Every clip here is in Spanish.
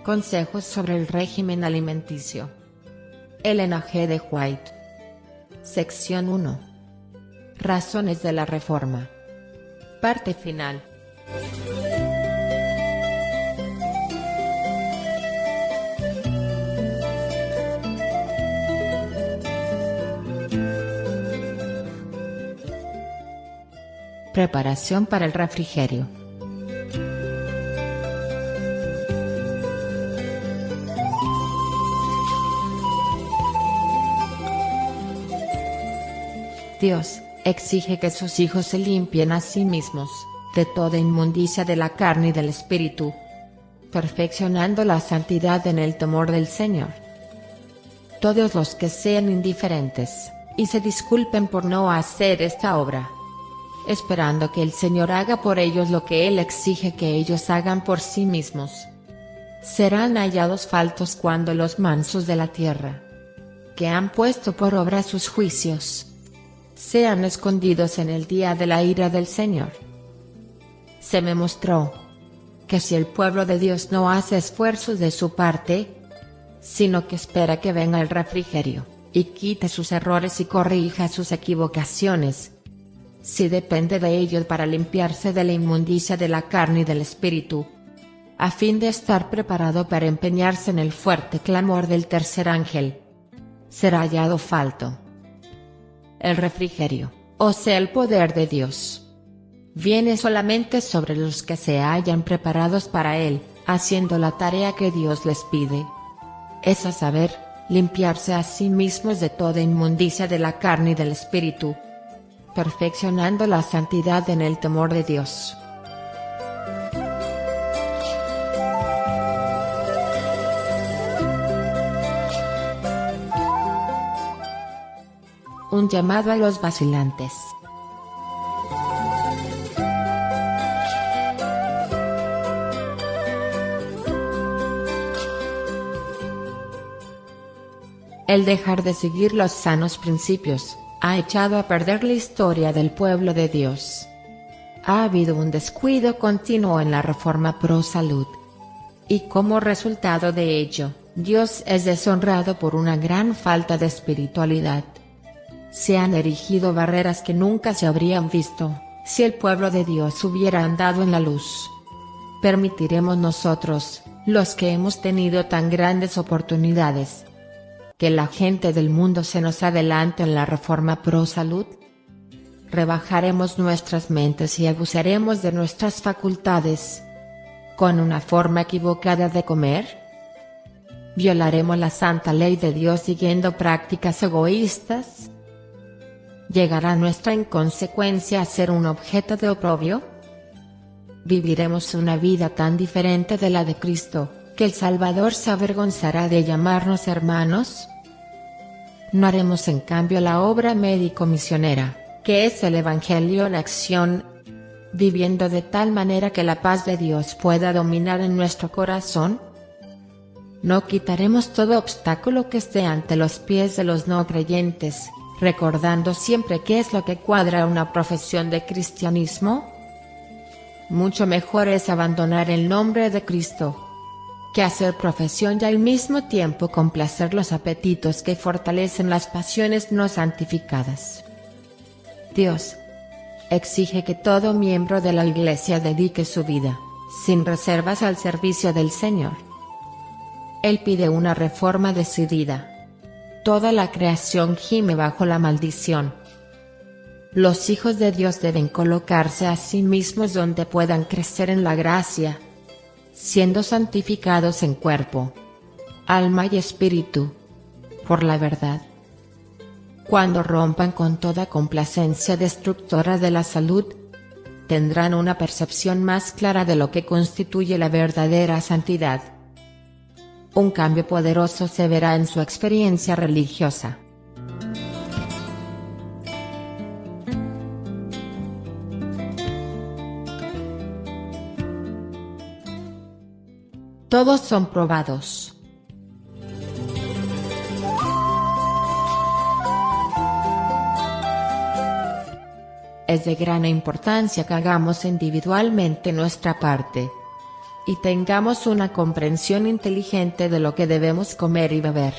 Consejos sobre el régimen alimenticio. Ellen G. White. Sección 1. Razones de la Reforma. Parte final. Preparación para el refrigerio. Dios exige que sus hijos se limpien a sí mismos de toda inmundicia de la carne y del espíritu, perfeccionando la santidad en el temor del Señor. Todos los que sean indiferentes y se disculpen por no hacer esta obra, esperando que el Señor haga por ellos lo que Él exige que ellos hagan por sí mismos, serán hallados faltos cuando los mansos de la tierra, que han puesto por obra sus juicios, sean escondidos en el día de la ira del Señor. Se me mostró que si el pueblo de Dios no hace esfuerzos de su parte, sino que espera que venga el refrigerio, y quite sus errores y corrija sus equivocaciones, si depende de ellos para limpiarse de la inmundicia de la carne y del espíritu, a fin de estar preparado para empeñarse en el fuerte clamor del tercer ángel, será hallado falto. El refrigerio, o sea el poder de Dios, viene solamente sobre los que se hallan preparados para él, haciendo la tarea que Dios les pide. Es a saber, limpiarse a sí mismos de toda inmundicia de la carne y del espíritu, perfeccionando la santidad en el temor de Dios. Un llamado a los vacilantes. El dejar de seguir los sanos principios ha echado a perder la historia del pueblo de Dios. Ha habido un descuido continuo en la reforma pro salud. Y como resultado de ello, Dios es deshonrado por una gran falta de espiritualidad. Se han erigido barreras que nunca se habrían visto, si el pueblo de Dios hubiera andado en la luz. ¿Permitiremos nosotros, los que hemos tenido tan grandes oportunidades, que la gente del mundo se nos adelante en la reforma pro salud? ¿Rebajaremos nuestras mentes y abusaremos de nuestras facultades con una forma equivocada de comer? ¿Violaremos la santa ley de Dios siguiendo prácticas egoístas? ¿Llegará nuestra inconsecuencia a ser un objeto de oprobio? ¿Viviremos una vida tan diferente de la de Cristo, que el Salvador se avergonzará de llamarnos hermanos? ¿No haremos en cambio la obra médico-misionera, que es el Evangelio en acción, viviendo de tal manera que la paz de Dios pueda dominar en nuestro corazón? ¿No quitaremos todo obstáculo que esté ante los pies de los no creyentes, recordando siempre qué es lo que cuadra una profesión de cristianismo? Mucho mejor es abandonar el nombre de Cristo, que hacer profesión y al mismo tiempo complacer los apetitos que fortalecen las pasiones no santificadas. Dios exige que todo miembro de la Iglesia dedique su vida, sin reservas, al servicio del Señor. Él pide una reforma decidida. Toda la creación gime bajo la maldición. Los hijos de Dios deben colocarse a sí mismos donde puedan crecer en la gracia, siendo santificados en cuerpo, alma y espíritu, por la verdad. Cuando rompan con toda complacencia destructora de la salud, tendrán una percepción más clara de lo que constituye la verdadera santidad. Un cambio poderoso se verá en su experiencia religiosa. Todos son probados. Es de gran importancia que hagamos individualmente nuestra parte, y tengamos una comprensión inteligente de lo que debemos comer y beber,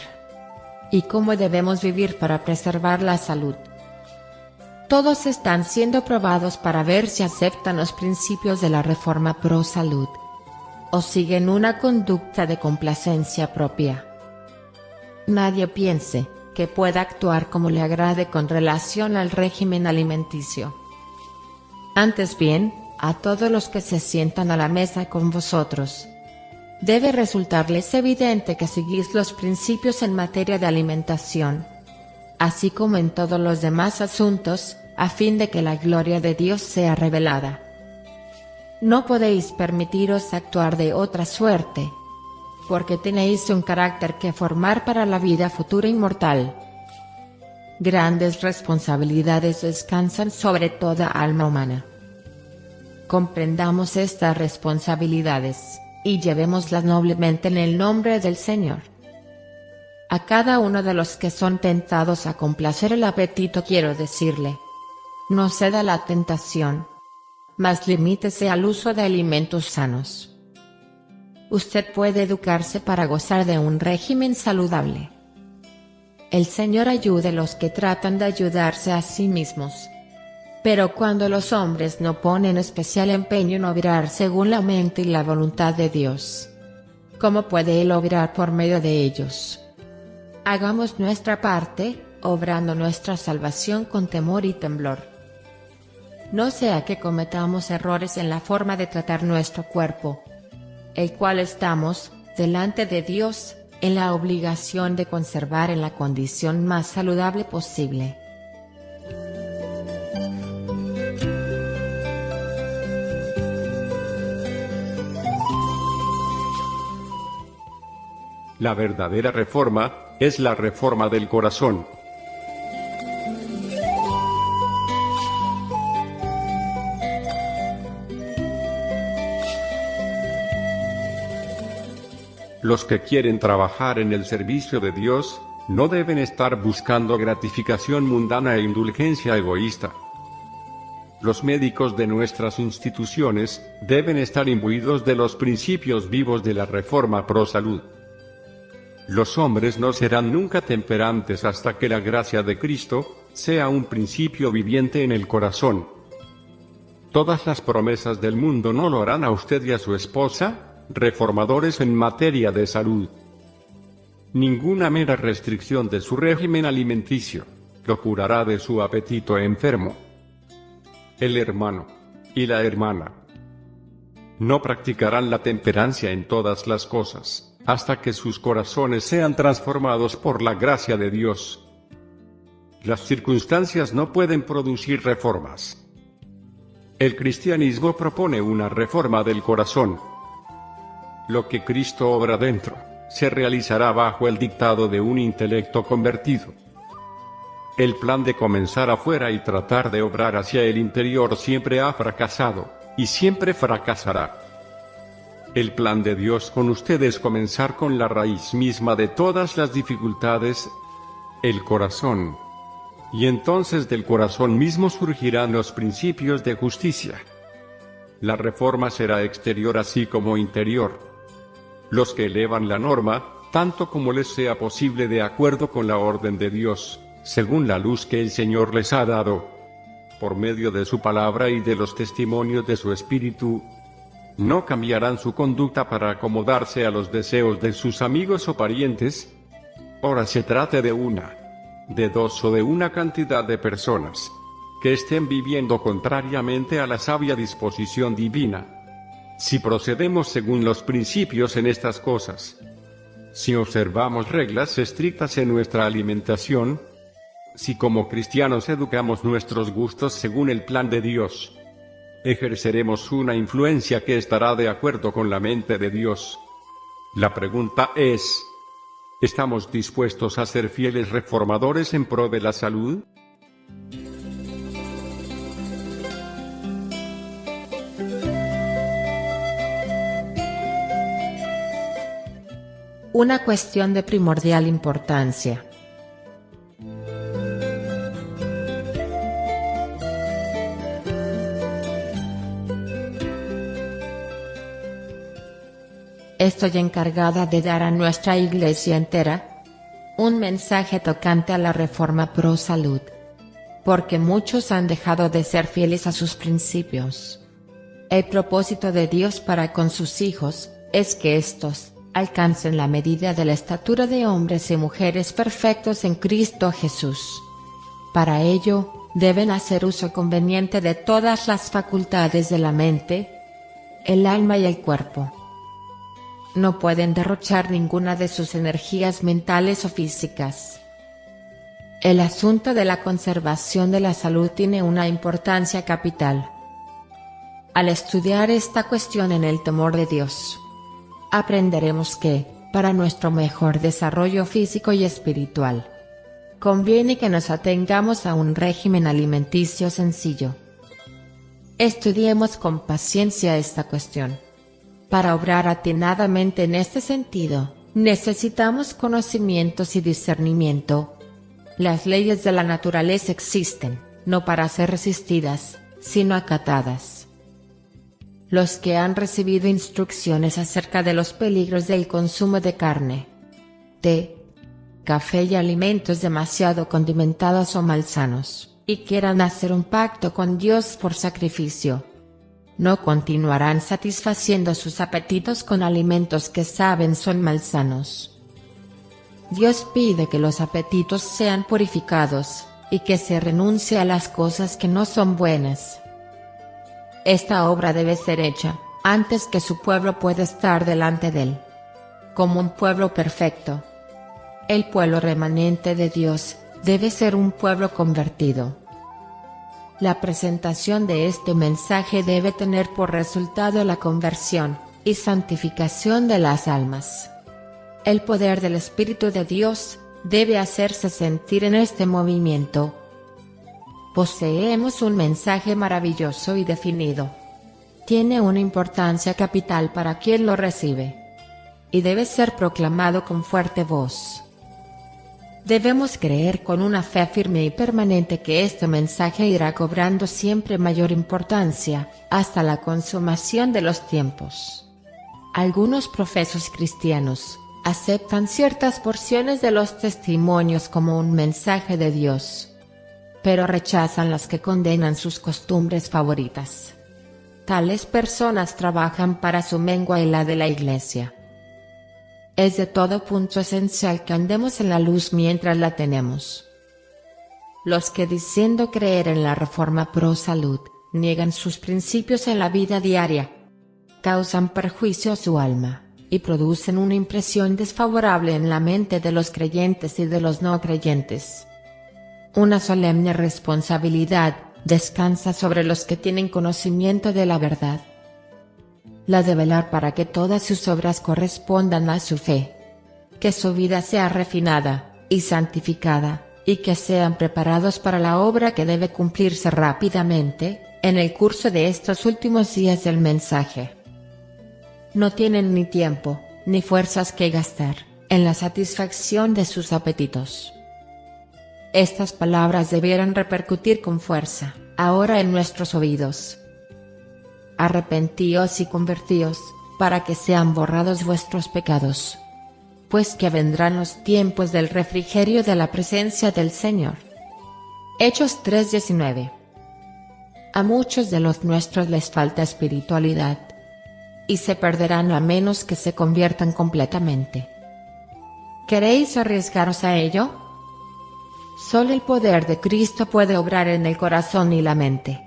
y cómo debemos vivir para preservar la salud. Todos están siendo probados para ver si aceptan los principios de la Reforma Pro Salud, o siguen una conducta de complacencia propia. Nadie piense que pueda actuar como le agrade con relación al régimen alimenticio. Antes bien, a todos los que se sientan a la mesa con vosotros, debe resultarles evidente que seguís los principios en materia de alimentación, así como en todos los demás asuntos, a fin de que la gloria de Dios sea revelada. No podéis permitiros actuar de otra suerte, porque tenéis un carácter que formar para la vida futura inmortal. Grandes responsabilidades descansan sobre toda alma humana. Comprendamos estas responsabilidades, y llevémoslas noblemente en el nombre del Señor. A cada uno de los que son tentados a complacer el apetito quiero decirle: no ceda a la tentación, mas limítese al uso de alimentos sanos. Usted puede educarse para gozar de un régimen saludable. El Señor ayude a los que tratan de ayudarse a sí mismos. Pero cuando los hombres no ponen especial empeño en obrar según la mente y la voluntad de Dios, ¿cómo puede Él obrar por medio de ellos? Hagamos nuestra parte, obrando nuestra salvación con temor y temblor. No sea que cometamos errores en la forma de tratar nuestro cuerpo, el cual estamos, delante de Dios, en la obligación de conservar en la condición más saludable posible. La verdadera reforma es la reforma del corazón. Los que quieren trabajar en el servicio de Dios, no deben estar buscando gratificación mundana e indulgencia egoísta. Los médicos de nuestras instituciones deben estar imbuidos de los principios vivos de la Reforma Pro Salud. Los hombres no serán nunca temperantes hasta que la gracia de Cristo sea un principio viviente en el corazón. Todas las promesas del mundo no lo harán a usted y a su esposa, reformadores en materia de salud. Ninguna mera restricción de su régimen alimenticio lo curará de su apetito enfermo. El hermano y la hermana no practicarán la temperancia en todas las cosas, hasta que sus corazones sean transformados por la gracia de Dios. Las circunstancias no pueden producir reformas. El cristianismo propone una reforma del corazón. Lo que Cristo obra dentro, se realizará bajo el dictado de un intelecto convertido. El plan de comenzar afuera y tratar de obrar hacia el interior siempre ha fracasado, y siempre fracasará. El plan de Dios con usted es comenzar con la raíz misma de todas las dificultades, el corazón. Y entonces del corazón mismo surgirán los principios de justicia. La reforma será exterior así como interior. Los que elevan la norma, tanto como les sea posible de acuerdo con la orden de Dios, según la luz que el Señor les ha dado, por medio de su palabra y de los testimonios de su Espíritu, no cambiarán su conducta para acomodarse a los deseos de sus amigos o parientes. Ora se trate de una, de dos o de una cantidad de personas que estén viviendo contrariamente a la sabia disposición divina. Si procedemos según los principios en estas cosas, si observamos reglas estrictas en nuestra alimentación, si como cristianos educamos nuestros gustos según el plan de Dios, ejerceremos una influencia que estará de acuerdo con la mente de Dios. La pregunta es: ¿estamos dispuestos a ser fieles reformadores en pro de la salud? Una cuestión de primordial importancia. estoy encargada de dar a nuestra iglesia entera un mensaje tocante a la reforma pro salud, porque muchos han dejado de ser fieles a sus principios. El propósito de Dios para con sus hijos es que éstos alcancen la medida de la estatura de hombres y mujeres perfectos en Cristo Jesús. Para ello, deben hacer uso conveniente de todas las facultades de la mente, el alma y el cuerpo. No pueden derrochar ninguna de sus energías mentales o físicas. El asunto de la conservación de la salud tiene una importancia capital. Al estudiar esta cuestión en el temor de Dios, aprenderemos que, para nuestro mejor desarrollo físico y espiritual, conviene que nos atengamos a un régimen alimenticio sencillo. Estudiemos con paciencia esta cuestión. Para obrar atinadamente en este sentido, necesitamos conocimientos y discernimiento. Las leyes de la naturaleza existen, no para ser resistidas, sino acatadas. Los que han recibido instrucciones acerca de los peligros del consumo de carne, té, café y alimentos demasiado condimentados o malsanos, y quieran hacer un pacto con Dios por sacrificio, no continuarán satisfaciendo sus apetitos con alimentos que saben son malsanos. Dios pide que los apetitos sean purificados, y que se renuncie a las cosas que no son buenas. Esta obra debe ser hecha, antes que su pueblo pueda estar delante de él, como un pueblo perfecto. El pueblo remanente de Dios debe ser un pueblo convertido. La presentación de este mensaje debe tener por resultado la conversión y santificación de las almas. El poder del Espíritu de Dios debe hacerse sentir en este movimiento. Poseemos un mensaje maravilloso y definido. Tiene una importancia capital para quien lo recibe, y debe ser proclamado con fuerte voz. Debemos creer con una fe firme y permanente que este mensaje irá cobrando siempre mayor importancia, hasta la consumación de los tiempos. Algunos profesos cristianos aceptan ciertas porciones de los testimonios como un mensaje de Dios, pero rechazan las que condenan sus costumbres favoritas. Tales personas trabajan para su mengua y la de la Iglesia. Es de todo punto esencial que andemos en la luz mientras la tenemos. Los que diciendo creer en la reforma pro salud, niegan sus principios en la vida diaria, causan perjuicio a su alma, y producen una impresión desfavorable en la mente de los creyentes y de los no creyentes. Una solemne responsabilidad descansa sobre los que tienen conocimiento de la verdad. La de velar para que todas sus obras correspondan a su fe, que su vida sea refinada y santificada, y que sean preparados para la obra que debe cumplirse rápidamente, en el curso de estos últimos días del mensaje. No tienen ni tiempo, ni fuerzas que gastar, en la satisfacción de sus apetitos. Estas palabras debieran repercutir con fuerza, ahora en nuestros oídos. Arrepentíos y convertíos, para que sean borrados vuestros pecados, pues que vendrán los tiempos del refrigerio de la presencia del Señor. Hechos 3:19. A muchos de los nuestros les falta espiritualidad, y se perderán a menos que se conviertan completamente. ¿Queréis arriesgaros a ello? Solo el poder de Cristo puede obrar en el corazón y la mente.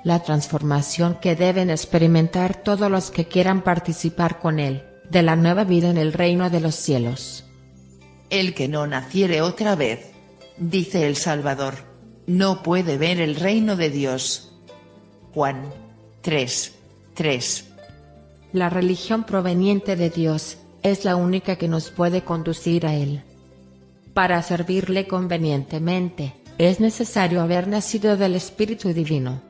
La transformación que deben experimentar todos los que quieran participar con Él, de la nueva vida en el reino de los cielos. El que no naciere otra vez, dice el Salvador, no puede ver el reino de Dios. Juan 3:3. La religión proveniente de Dios es la única que nos puede conducir a Él. Para servirle convenientemente, es necesario haber nacido del Espíritu Divino.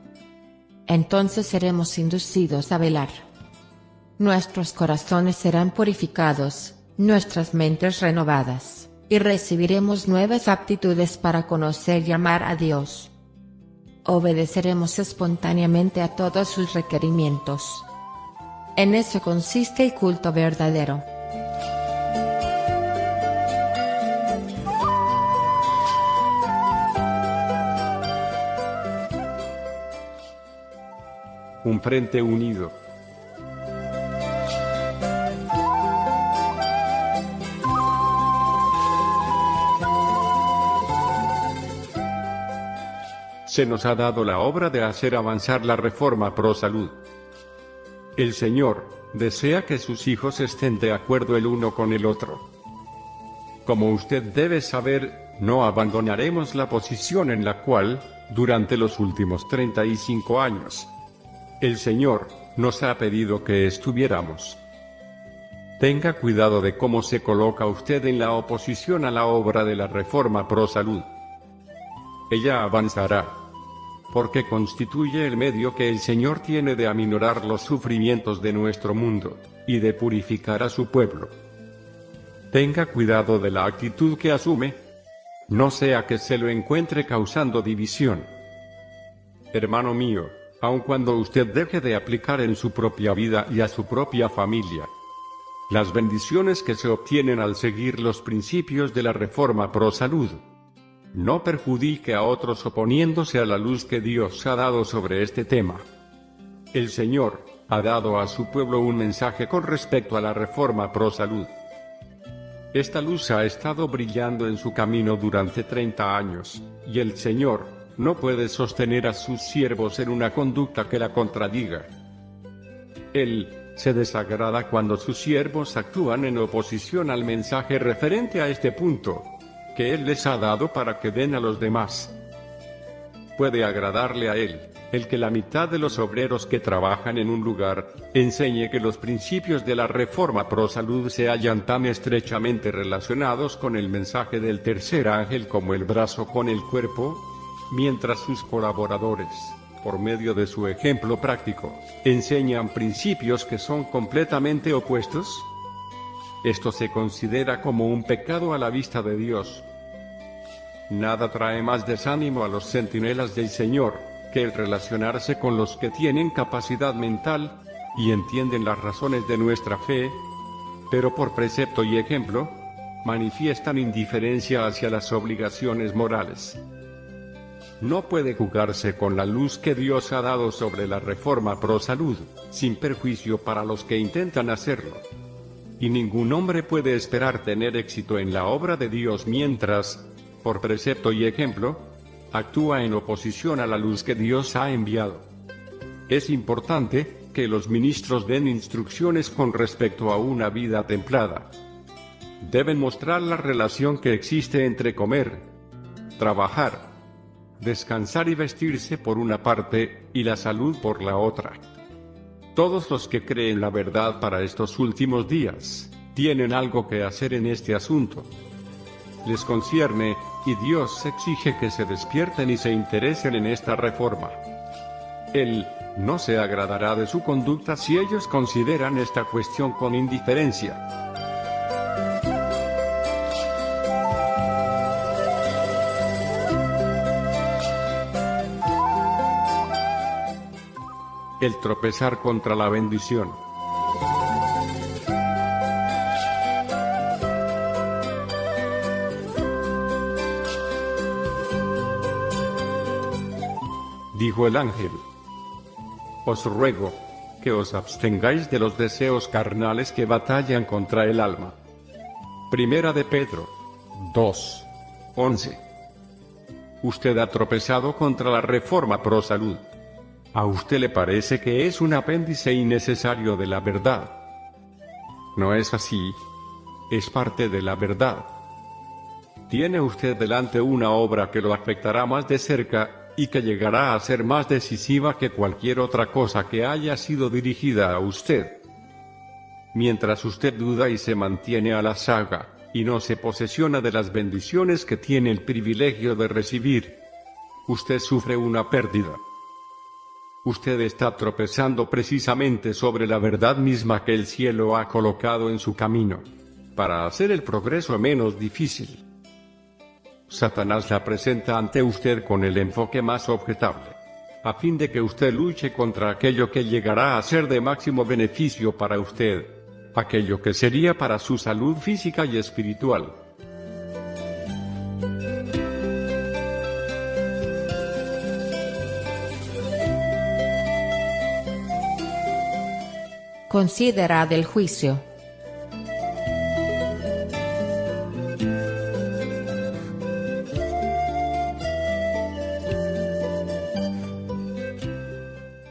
Entonces seremos inducidos a velar. Nuestros corazones serán purificados, nuestras mentes renovadas, y recibiremos nuevas aptitudes para conocer y amar a Dios. Obedeceremos espontáneamente a todos sus requerimientos. En eso consiste el culto verdadero. Un frente unido. Se nos ha dado la obra de hacer avanzar la reforma pro salud. El Señor desea que sus hijos estén de acuerdo el uno con el otro. Como usted debe saber, no abandonaremos la posición en la cual, durante los últimos 35 años, el Señor nos ha pedido que estuviéramos. Tenga cuidado de cómo se coloca usted en la oposición a la obra de la reforma pro salud. Ella avanzará, porque constituye el medio que el Señor tiene de aminorar los sufrimientos de nuestro mundo, y de purificar a su pueblo. Tenga cuidado de la actitud que asume, no sea que se lo encuentre causando división. Hermano mío, aun cuando usted deje de aplicar en su propia vida y a su propia familia las bendiciones que se obtienen al seguir los principios de la reforma pro salud, no perjudique a otros oponiéndose a la luz que Dios ha dado sobre este tema. El Señor ha dado a su pueblo un mensaje con respecto a la reforma pro salud. Esta luz ha estado brillando en su camino durante 30 años, y el Señor no puede sostener a sus siervos en una conducta que la contradiga. Él se desagrada cuando sus siervos actúan en oposición al mensaje referente a este punto, que Él les ha dado para que den a los demás. Puede agradarle a Él el que la mitad de los obreros que trabajan en un lugar enseñe que los principios de la reforma pro salud se hallan tan estrechamente relacionados con el mensaje del tercer ángel como el brazo con el cuerpo, mientras sus colaboradores, por medio de su ejemplo práctico, enseñan principios que son completamente opuestos. Esto se considera como un pecado a la vista de Dios. Nada trae más desánimo a los centinelas del Señor que el relacionarse con los que tienen capacidad mental y entienden las razones de nuestra fe, pero por precepto y ejemplo, manifiestan indiferencia hacia las obligaciones morales. No puede jugarse con la luz que Dios ha dado sobre la reforma pro salud, sin perjuicio para los que intentan hacerlo. Y ningún hombre puede esperar tener éxito en la obra de Dios mientras, por precepto y ejemplo, actúa en oposición a la luz que Dios ha enviado. Es importante que los ministros den instrucciones con respecto a una vida templada. Deben mostrar la relación que existe entre comer, trabajar, descansar y vestirse por una parte, y la salud por la otra. Todos los que creen la verdad para estos últimos días, tienen algo que hacer en este asunto. Les concierne, y Dios exige que se despierten y se interesen en esta reforma. Él no se agradará de su conducta si ellos consideran esta cuestión con indiferencia. El tropezar contra la bendición. Dijo el ángel: os ruego que os abstengáis de los deseos carnales que batallan contra el alma. Primera de Pedro 2:11. Usted ha tropezado contra la reforma pro salud. ¿A usted le parece que es un apéndice innecesario de la verdad? No es así. Es parte de la verdad. Tiene usted delante una obra que lo afectará más de cerca, y que llegará a ser más decisiva que cualquier otra cosa que haya sido dirigida a usted. Mientras usted duda y se mantiene a la saga, y no se posesiona de las bendiciones que tiene el privilegio de recibir, usted sufre una pérdida. Usted está tropezando precisamente sobre la verdad misma que el cielo ha colocado en su camino, para hacer el progreso menos difícil. Satanás la presenta ante usted con el enfoque más objetable. a fin de que usted luche contra aquello que llegará a ser de máximo beneficio para usted, aquello que sería para su salud física y espiritual. Considerad el juicio.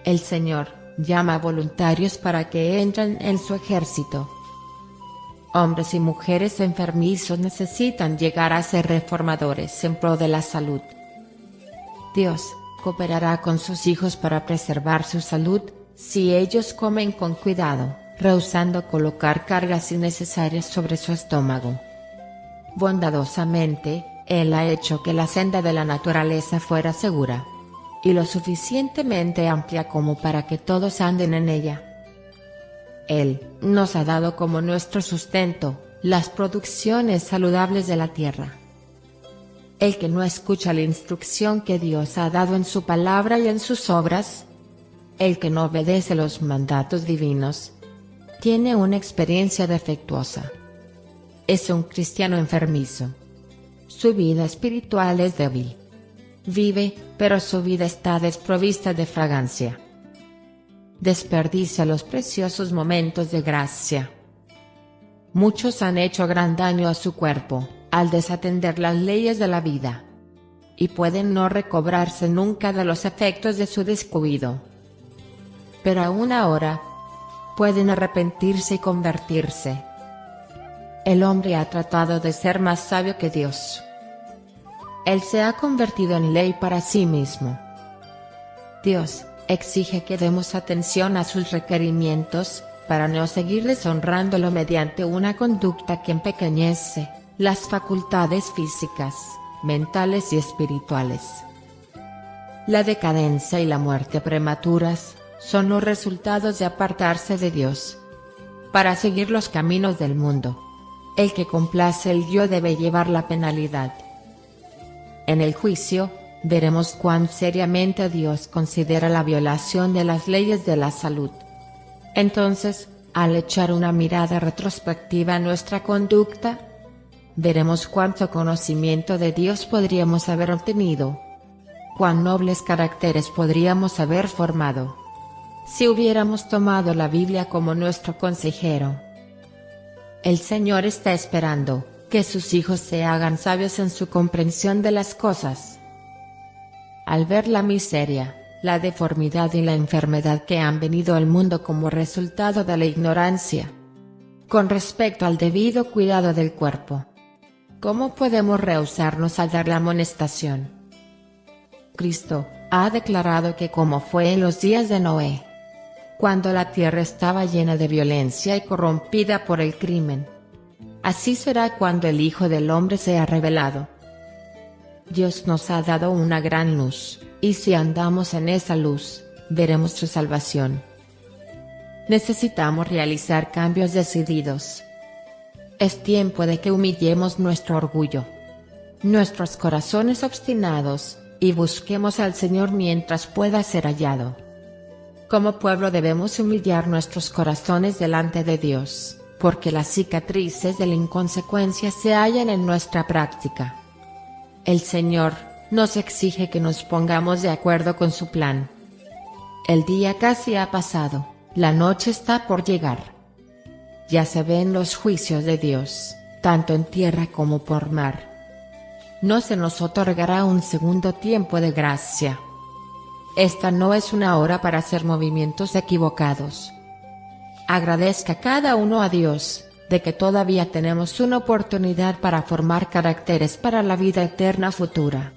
El Señor llama voluntarios para que entren en su ejército. Hombres y mujeres enfermizos necesitan llegar a ser reformadores en pro de la salud. Dios cooperará con sus hijos para preservar su salud, si ellos comen con cuidado, rehusando colocar cargas innecesarias sobre su estómago. Bondadosamente, Él ha hecho que la senda de la naturaleza fuera segura, y lo suficientemente amplia como para que todos anden en ella. Él nos ha dado como nuestro sustento las producciones saludables de la tierra. El que no escucha la instrucción que Dios ha dado en su palabra y en sus obras, el que no obedece los mandatos divinos, tiene una experiencia defectuosa. Es un cristiano enfermizo. Su vida espiritual es débil. Vive, pero su vida está desprovista de fragancia. Desperdicia los preciosos momentos de gracia. Muchos han hecho gran daño a su cuerpo, al desatender las leyes de la vida, y pueden no recobrarse nunca de los efectos de su descuido. Pero aún ahora, pueden arrepentirse y convertirse. El hombre ha tratado de ser más sabio que Dios. Él se ha convertido en ley para sí mismo. Dios exige que demos atención a sus requerimientos, para no seguir deshonrándolo mediante una conducta que empequeñece las facultades físicas, mentales y espirituales. La decadencia y la muerte prematuras son los resultados de apartarse de Dios para seguir los caminos del mundo. El que complace el yo debe llevar la penalidad. En el juicio, veremos cuán seriamente Dios considera la violación de las leyes de la salud. Entonces, al echar una mirada retrospectiva a nuestra conducta, veremos cuánto conocimiento de Dios podríamos haber obtenido, cuán nobles caracteres podríamos haber formado, si hubiéramos tomado la Biblia como nuestro consejero. El Señor está esperando que sus hijos se hagan sabios en su comprensión de las cosas. Al ver la miseria, la deformidad y la enfermedad que han venido al mundo como resultado de la ignorancia con respecto al debido cuidado del cuerpo, ¿cómo podemos rehusarnos a dar la amonestación? Cristo ha declarado que como fue en los días de Noé, cuando la tierra estaba llena de violencia y corrompida por el crimen, así será cuando el Hijo del Hombre sea revelado. Dios nos ha dado una gran luz, y si andamos en esa luz, veremos su salvación. Necesitamos realizar cambios decididos. Es tiempo de que humillemos nuestro orgullo, nuestros corazones obstinados, y busquemos al Señor mientras pueda ser hallado. Como pueblo debemos humillar nuestros corazones delante de Dios, porque las cicatrices de la inconsecuencia se hallan en nuestra práctica. El Señor nos exige que nos pongamos de acuerdo con su plan. El día casi ha pasado, la noche está por llegar. Ya se ven los juicios de Dios, tanto en tierra como por mar. No se nos otorgará un segundo tiempo de gracia. Esta no es una hora para hacer movimientos equivocados. Agradezca cada uno a Dios, de que todavía tenemos una oportunidad para formar caracteres para la vida eterna futura.